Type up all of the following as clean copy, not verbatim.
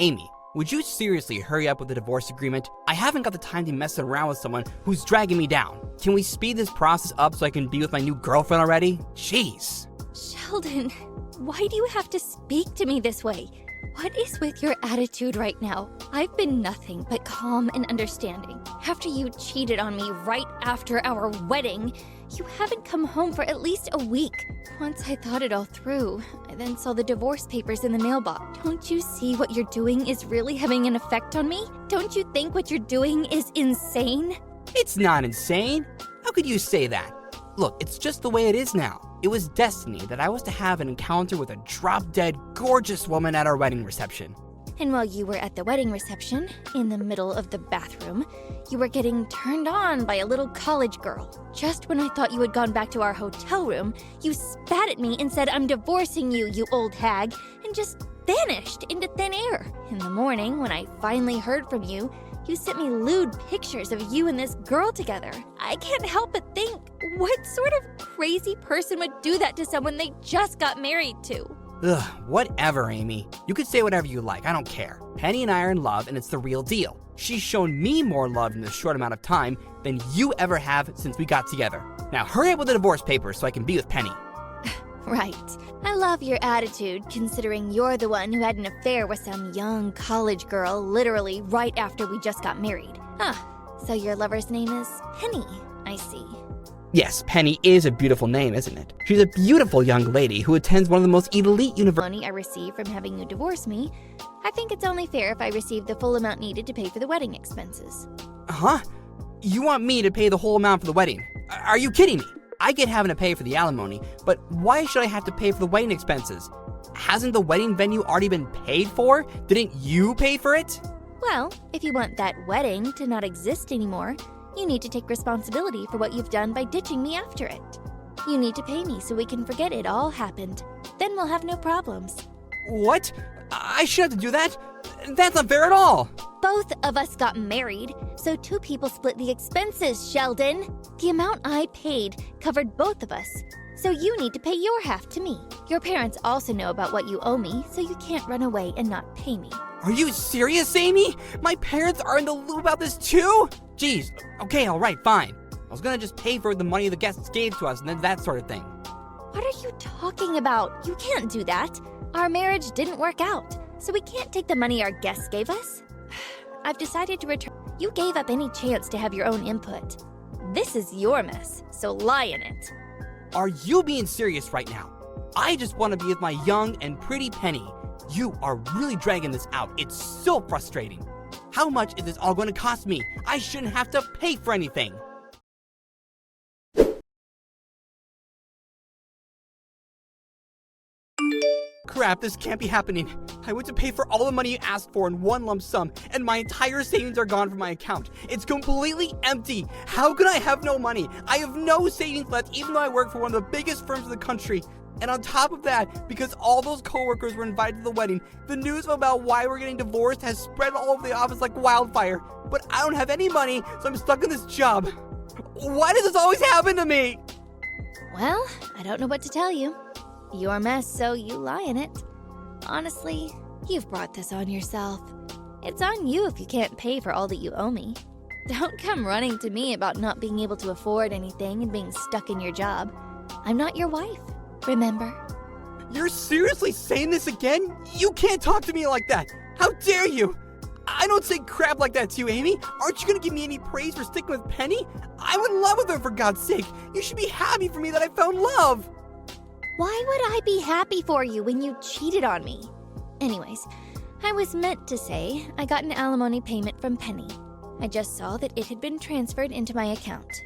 Amy, would you seriously hurry up with the divorce agreement? I haven't got the time to mess around with someone who's dragging me down. Can we speed this process up so I can be with my new girlfriend already? Jeez. Sheldon, why do you have to speak to me this way? What is with your attitude right now? I've been nothing but calm and understanding. After you cheated on me right after our wedding, you haven't come home for at least a week. Once I thought it all through, I then saw the divorce papers in the mailbox. Don't you see what you're doing is really having an effect on me? Don't you think what you're doing is insane? It's not insane. How could you say that? Look, it's just the way it is now. It was destiny that I was to have an encounter with a drop-dead, gorgeous woman at our wedding reception. And while you were at the wedding reception, in the middle of the bathroom, you were getting turned on by a little college girl. Just when I thought you had gone back to our hotel room, you spat at me and said, "I'm divorcing you, you old hag," and just vanished into thin air. In the morning, when I finally heard from you, you sent me lewd pictures of you and this girl together. I can't help but think, what sort of crazy person would do that to someone they just got married to? Ugh, whatever, Amy. You could say whatever you like, I don't care. Penny and I are in love, and it's the real deal. She's shown me more love in this short amount of time than you ever have since we got together. Now hurry up with the divorce papers so I can be with Penny. Right. I love your attitude, considering you're the one who had an affair with some young college girl literally right after we just got married. So your lover's name is Penny, I see. Yes, Penny is a beautiful name, isn't it? She's a beautiful young lady who attends one of the most elite universities. Money I receive from having you divorce me, I think it's only fair if I receive the full amount needed to pay for the wedding expenses. Huh? You want me to pay the whole amount for the wedding? Are you kidding me? I get having to pay for the alimony, but why should I have to pay for the wedding expenses? Hasn't the wedding venue already been paid for? Didn't you pay for it? Well, if you want that wedding to not exist anymore, you need to take responsibility for what you've done by ditching me after it. You need to pay me so we can forget it all happened. Then we'll have no problems. What? I should have to do that? That's not fair at all. Both of us got married, so two people split the expenses, Sheldon. The amount I paid covered both of us, so you need to pay your half to me. Your parents also know about what you owe me, so you can't run away and not pay me. Are you serious, Amy? My parents are in the loop about this too? Jeez, okay, alright, fine. I was gonna just pay for the money the guests gave to us and then that sort of thing. What are you talking about? You can't do that. Our marriage didn't work out, so we can't take the money our guests gave us. I've decided to return. You gave up any chance to have your own input. This is your mess, so lie in it. Are you being serious right now? I just want to be with my young and pretty Penny. You are really dragging this out. It's so frustrating. How much is this all going to cost me? I shouldn't have to pay for anything. Crap, this can't be happening. I went to pay for all the money you asked for in one lump sum, and my entire savings are gone from my account. It's completely empty. How could I have no money? I have no savings left, even though I work for one of the biggest firms in the country. And on top of that, because all those coworkers were invited to the wedding, the news about why we're getting divorced has spread all over the office like wildfire. But I don't have any money, so I'm stuck in this job. Why does this always happen to me? Well, I don't know what to tell you. Your mess, so you lie in it. Honestly, you've brought this on yourself. It's on you if you can't pay for all that you owe me. Don't come running to me about not being able to afford anything and being stuck in your job. I'm not your wife, remember? You're seriously saying this again? You can't talk to me like that. How dare you? I don't say crap like that to you, Amy. Aren't you gonna give me any praise for sticking with Penny? I'm in love with her, for God's sake. You should be happy for me that I found love. Why would I be happy for you when you cheated on me? Anyways, I was meant to say I got an alimony payment from Penny. I just saw that it had been transferred into my account.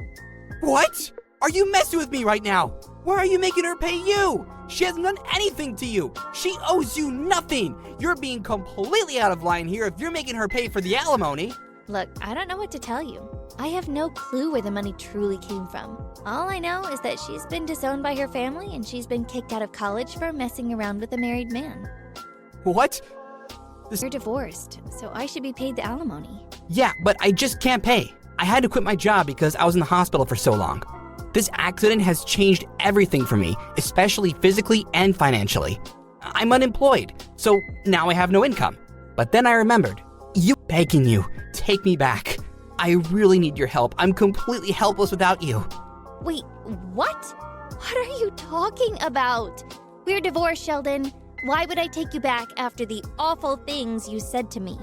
What? Are you messing with me right now? Why are you making her pay you? She hasn't done anything to you. She owes you nothing. You're being completely out of line here if you're making her pay for the alimony. Look, I don't know what to tell you. I have no clue where the money truly came from. All I know is that she's been disowned by her family and she's been kicked out of college for messing around with a married man. What? You're divorced, so I should be paid the alimony. Yeah, but I just can't pay. I had to quit my job because I was in the hospital for so long. This accident has changed everything for me, especially physically and financially. I'm unemployed, so now I have no income. But then I remembered. You begging you, take me back. I really need your help. I'm completely helpless without you. Wait, what? What are you talking about? We're divorced, Sheldon. Why would I take you back after the awful things you said to me?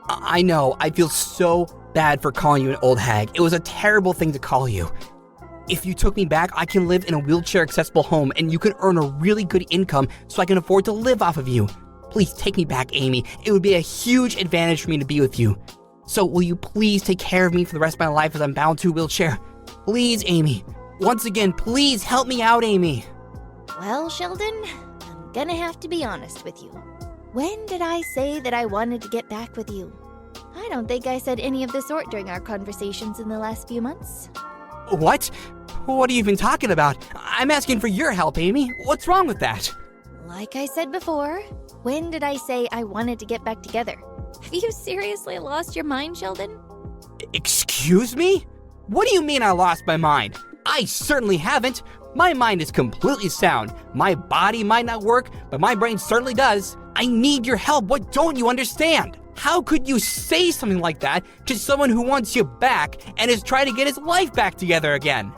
I know, I feel so bad for calling you an old hag. It was a terrible thing to call you. If you took me back, I can live in a wheelchair-accessible home and you can earn a really good income so I can afford to live off of you. Please take me back, Amy. It would be a huge advantage for me to be with you. So will you please take care of me for the rest of my life as I'm bound to a wheelchair? Please, Amy. Once again, please help me out, Amy. Well, Sheldon, I'm gonna have to be honest with you. When did I say that I wanted to get back with you? I don't think I said any of the sort during our conversations in the last few months. What? What are you even talking about? I'm asking for your help, Amy. What's wrong with that? Like I said before, when did I say I wanted to get back together? Have you seriously lost your mind, Sheldon? Excuse me? What do you mean I lost my mind? I certainly haven't. My mind is completely sound. My body might not work, but my brain certainly does. I need your help. What don't you understand? How could you say something like that to someone who wants you back and is trying to get his life back together again?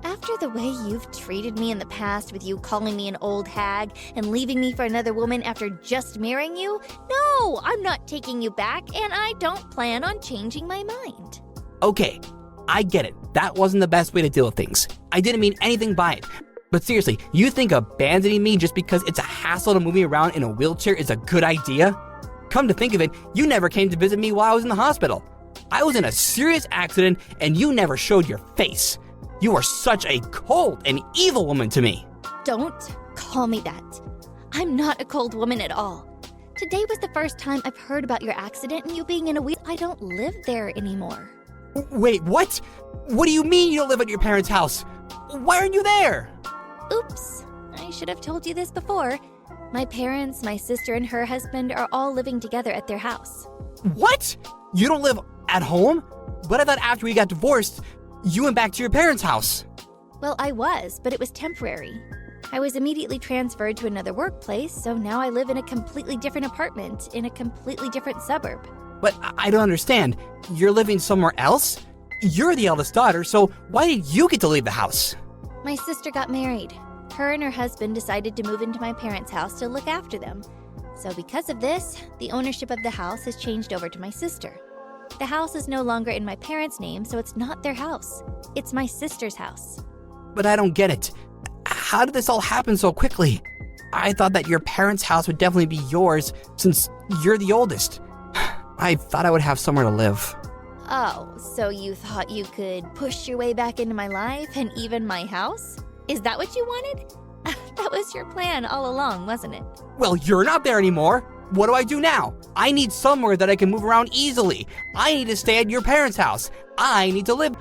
After the way you've treated me in the past with you calling me an old hag and leaving me for another woman after just marrying you, no, I'm not taking you back and I don't plan on changing my mind. Okay, I get it. That wasn't the best way to deal with things. I didn't mean anything by it. But seriously, you think abandoning me just because it's a hassle to move me around in a wheelchair is a good idea? Come to think of it, you never came to visit me while I was in the hospital. I was in a serious accident and you never showed your face. You are such a cold and evil woman to me. Don't call me that. I'm not a cold woman at all. Today was the first time I've heard about your accident and you being in a wheel. I don't live there anymore. Wait, what? What do you mean you don't live at your parents' house? Why aren't you there? Oops, I should have told you this before. My parents, my sister, and her husband are all living together at their house. What? You don't live at home? But I thought after we got divorced, you went back to your parents' house. Well, I was, but it was temporary. I was immediately transferred to another workplace, so now I live in a completely different apartment in a completely different suburb. But I don't understand. You're living somewhere else? You're the eldest daughter, so why did you get to leave the house? My sister got married. Her and her husband decided to move into my parents' house to look after them. So because of this, the ownership of the house has changed over to my sister. The house is no longer in my parents' name, so it's not their house. It's my sister's house. But I don't get it. How did this all happen so quickly? I thought that your parents' house would definitely be yours since you're the oldest. I thought I would have somewhere to live. Oh, so you thought you could push your way back into my life and even my house? Is that what you wanted? That was your plan all along, wasn't it? Well, you're not there anymore. What do I do now? I need somewhere that I can move around easily. I need to stay at your parents' house. I need to live.